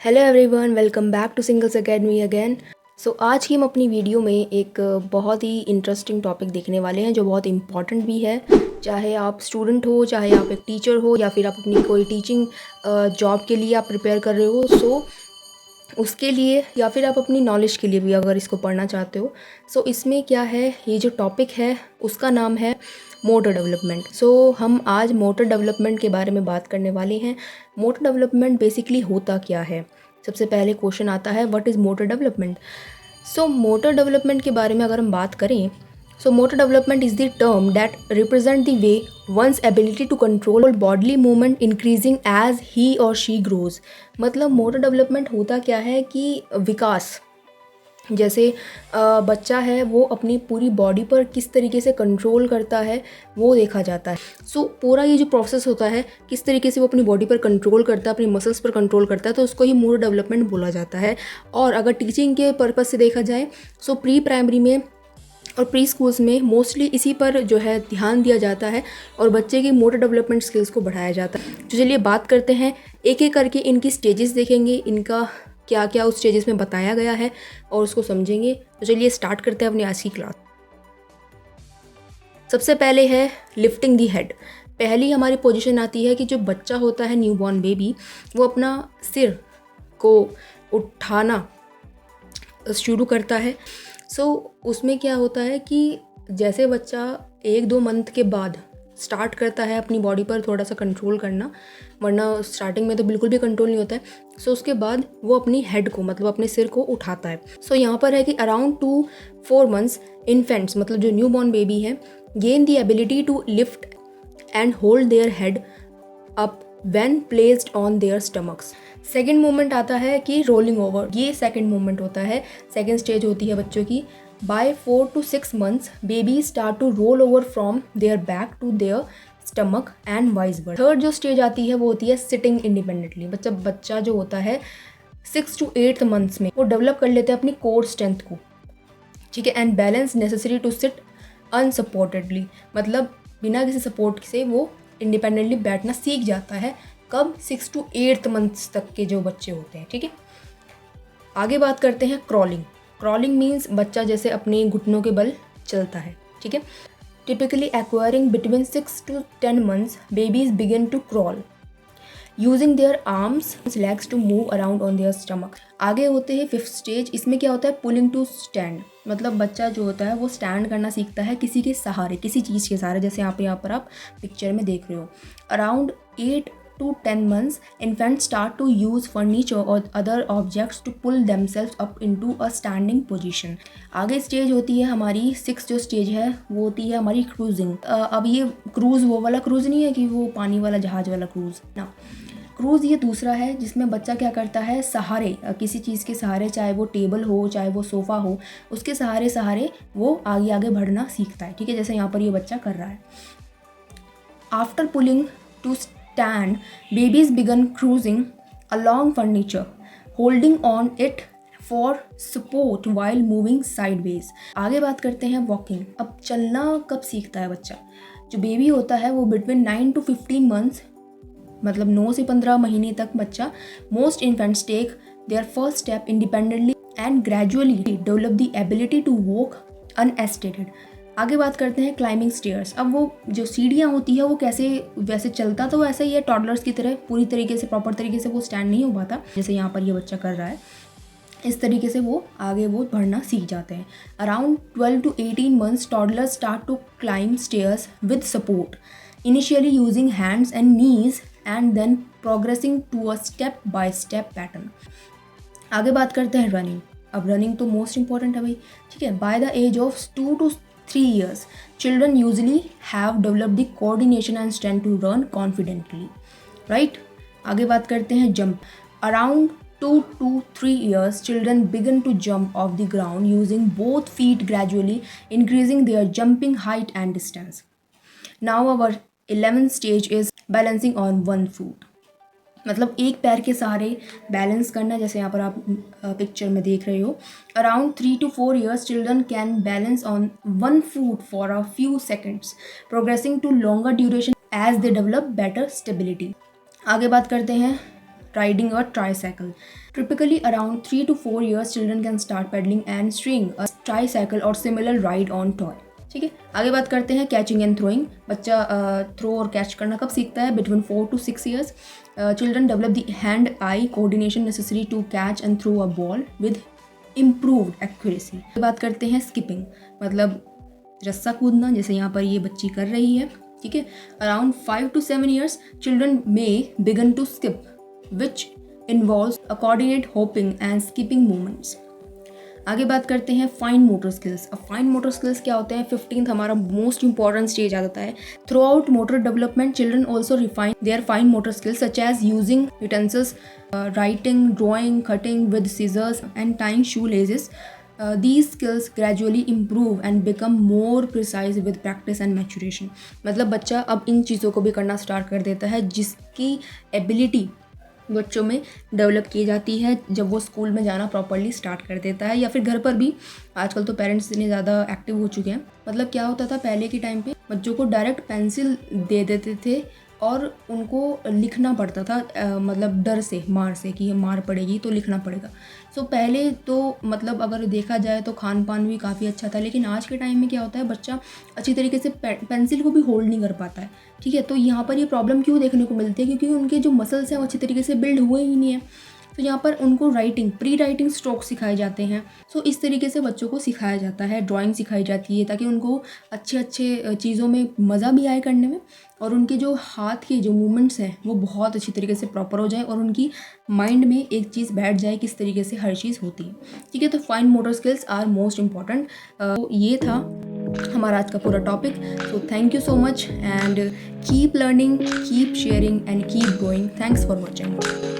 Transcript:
Hello everyone, welcome back to Singles Academy again. So आज की हम अपनी वीडियो में एक बहुत ही इंटरेस्टिंग टॉपिक देखने वाले हैं जो बहुत इम्पॉर्टेंट भी है। चाहे आप स्टूडेंट हो, चाहे आप एक टीचर हो, या फिर आप अपनी कोई टीचिंग जॉब के लिए आप प्रिपेयर कर रहे हो, सो उसके लिए, या फिर आप अपनी नॉलेज के लिए भी अगर इसको पढ़ना चाहते हो। सो इसमें क्या है, ये जो टॉपिक है उसका नाम है मोटर डेवलपमेंट। सो हम आज मोटर डेवलपमेंट के बारे में बात करने वाले हैं। मोटर डेवलपमेंट बेसिकली होता क्या है। सबसे पहले क्वेश्चन आता है, what is motor development. So motor development के बारे में अगर हम बात करें, so motor development is the term that represent the way one's ability to control bodily movement increasing as he or she grows। मतलब मोटर डेवलपमेंट होता क्या है कि विकास, जैसे बच्चा है वो अपनी पूरी बॉडी पर किस तरीके से कंट्रोल करता है वो देखा जाता है। सो पूरा ये जो प्रोसेस होता है, किस तरीके से वो अपनी बॉडी पर कंट्रोल करता है, अपनी मसल्स पर कंट्रोल करता है, तो उसको ही मोटर डेवलपमेंट बोला जाता है। और अगर टीचिंग के पर्पज़ से देखा जाए, सो प्री प्राइमरी में और प्री स्कूल्स में मोस्टली इसी पर जो है ध्यान दिया जाता है और बच्चे की मोटर डेवलपमेंट स्किल्स को बढ़ाया जाता है। तो चलिए बात करते हैं, एक एक करके इनकी स्टेजेस देखेंगे, इनका क्या क्या उस स्टेजेस में बताया गया है और उसको समझेंगे। तो चलिए स्टार्ट करते हैं अपनी आज की क्लास। सबसे पहले है लिफ्टिंग दी हेड। पहली हमारी पोजीशन आती है कि जो बच्चा होता है, न्यूबॉर्न बेबी, वो अपना सिर को उठाना शुरू करता है। सो उसमें क्या होता है कि जैसे बच्चा 1-2 मंथ के बाद स्टार्ट करता है अपनी बॉडी पर थोड़ा सा कंट्रोल करना, वरना स्टार्टिंग में तो बिल्कुल भी कंट्रोल नहीं होता है। सो उसके बाद वो अपनी हेड को, मतलब अपने सिर को उठाता है। सो यहाँ पर है कि अराउंड 2-4 मंथ्स इन्फेंट्स, मतलब जो न्यू बॉर्न बेबी है, gain the ability to lift and hold their head up when placed on their stomachs. Second moment आता है कि रोलिंग ओवर। ये सेकेंड मोमेंट होता है, सेकेंड स्टेज होती है बच्चों की। By 4 to 6 months baby start to roll over from their back to their stomach and vice versa. Third जो स्टेज आती है वो होती है सिटिंग इंडिपेंडेंटली। बच्चा जो होता है 6 to 8 months में वो डेवलप कर लेते हैं अपनी कोर स्ट्रेंथ को, ठीक है, and balance necessary to sit unsupportedly. मतलब बिना किसी सपोर्ट से वो इंडिपेंडेंटली बैठना सीख जाता है। कब? 6 to 8 months तक के जो बच्चे होते हैं, ठीक है। आगे बात करते हैं क्रॉलिंग। क्रॉलिंग मीन्स बच्चा जैसे अपने घुटनों के बल चलता है, ठीक है। Typically acquiring between 6 to 10 months babies begin to crawl using their arms legs to move around on their stomach. आगे होते हैं फिफ्थ स्टेज। इसमें क्या होता है, पुलिंग टू स्टैंड। मतलब बच्चा जो होता है वो स्टैंड करना सीखता है किसी के सहारे, किसी चीज़ के सहारे, जैसे यहाँ पर आप पिक्चर में देख रहे हो। Around 8 to 10 months infants start to use furniture or other objects to pull themselves up into a standing position। आगे स्टेज होती है हमारी 6 जो स्टेज है वो होती है हमारी क्रूजिंग। अब ये क्रूज़ वो वाला क्रूज़ नहीं है कि वो पानी वाला जहाज़ वाला क्रूज़ ना। क्रूज़ ये दूसरा है जिसमें बच्चा क्या करता है, सहारे, किसी चीज़ के सहारे, चाहे वो टेबल हो चाहे वो सोफ़ा हो, उसके सहारे सहारे वो आगे आगे बढ़ना सीखता है, ठीक है, जैसे यहाँ पर ये बच्चा कर रहा है। After pulling to stand, babies begin cruising along furniture, holding on it for support while moving sideways। आगे बात करते हैं वॉकिंग। अब चलना कब सीखता है बच्चा? जो बेबी होता है वो बिटवीन 9 to 15 months, मतलब 9 से 15 महीने तक बच्चा, most infants take their first step independently and gradually develop the ability to walk unassisted. आगे बात करते हैं क्लाइंबिंग स्टेयर्स। अब वो जो सीढ़ियाँ होती है वो कैसे, वैसे चलता तो वैसे ही है टॉडलर्स की तरह, पूरी तरीके से प्रॉपर तरीके से वो स्टैंड नहीं हो पाता, जैसे यहाँ पर ये बच्चा कर रहा है। इस तरीके से वो आगे वो बढ़ना सीख जाते हैं। Around 12 to 18 months toddlers start to climb stairs with support, initially using hands and knees and then progressing to a step by step pattern. आगे बात करते हैं रनिंग। अब रनिंग तो मोस्ट इंपॉर्टेंट है भाई, ठीक है। By the age of 2 to 3 years children usually have developed the coordination and strength to run confidently, right। आगे बात करते हैं jump. Around 2 to 3 years children begin to jump off the ground using both feet, gradually increasing their jumping height and distance। now our 11th stage is balancing on one foot। मतलब एक पैर के सहारे balance करना, जैसे यहाँ पर आप पिक्चर में देख रहे हो। Around 3 to 4 years children can balance on one foot for a few seconds, progressing to longer duration as they develop better stability. आगे बात करते हैं riding a tricycle. Typically around 3 to 4 years children can start pedaling and steering a tricycle or similar ride on toy. ठीक है, आगे बात करते हैं कैचिंग एंड थ्रोइंग. बच्चा थ्रो और कैच करना कब सीखता है? Between 4 to 6 years. Children develop the hand-eye coordination necessary to catch and throw a ball with improved accuracy. बात करते हैं स्किपिंग, मतलब रस्सा कूदना, जैसे यहाँ पर ये बच्ची कर रही है. ठीक है, around 5 to 7 years children may begin to skip, which involves a coordinate hopping and skipping movements. आगे बात करते हैं फाइन मोटर स्किल्स. अब फाइन मोटर स्किल्स क्या होते हैं? 15th हमारा मोस्ट इंपॉर्टेंट स्टेज आ जाता है. Throughout motor development children also refine their fine motor skills such as using utensils, writing, drawing, cutting with scissors and tying shoelaces. These skills gradually improve and become more precise with practice and maturation. मतलब बच्चा अब इन चीज़ों को भी करना start कर देता है जिसकी एबिलिटी बच्चों में डेवलप की जाती है जब वो स्कूल में जाना प्रॉपरली स्टार्ट कर देता है, या फिर घर पर भी. आजकल तो पेरेंट्स इतने ज़्यादा एक्टिव हो चुके हैं. मतलब क्या होता था पहले के टाइम पे, बच्चों को डायरेक्ट पेंसिल दे देते थे और उनको लिखना पड़ता था, मतलब डर से, मार से, कि ये मार पड़ेगी तो लिखना पड़ेगा. सो पहले तो मतलब अगर देखा जाए तो खान पान भी काफ़ी अच्छा था. लेकिन आज के टाइम में क्या होता है, बच्चा अच्छी तरीके से पेंसिल को भी होल्ड नहीं कर पाता है. ठीक है, तो यहाँ पर ये प्रॉब्लम क्यों देखने को मिलती है? क्योंकि उनके जो मसल्स हैं वो अच्छी तरीके से बिल्ड हुए ही नहीं है. तो यहाँ पर उनको राइटिंग, प्री राइटिंग स्ट्रोक सिखाए जाते हैं. सो इस तरीके से बच्चों को सिखाया जाता है. ड्राइंग सिखाई जाती है ताकि उनको अच्छे चीज़ों में मज़ा भी आए करने में, और उनके जो हाथ के जो मूवमेंट्स हैं वो बहुत अच्छी तरीके से प्रॉपर हो जाए और उनकी माइंड में एक चीज़ बैठ जाए किस तरीके से हर चीज़ होती है. ठीक है, तो fine motor skills are most important. तो ये था हमारा आज का पूरा topic. So thank you so much and keep learning, keep sharing and keep growing. Thanks for watching.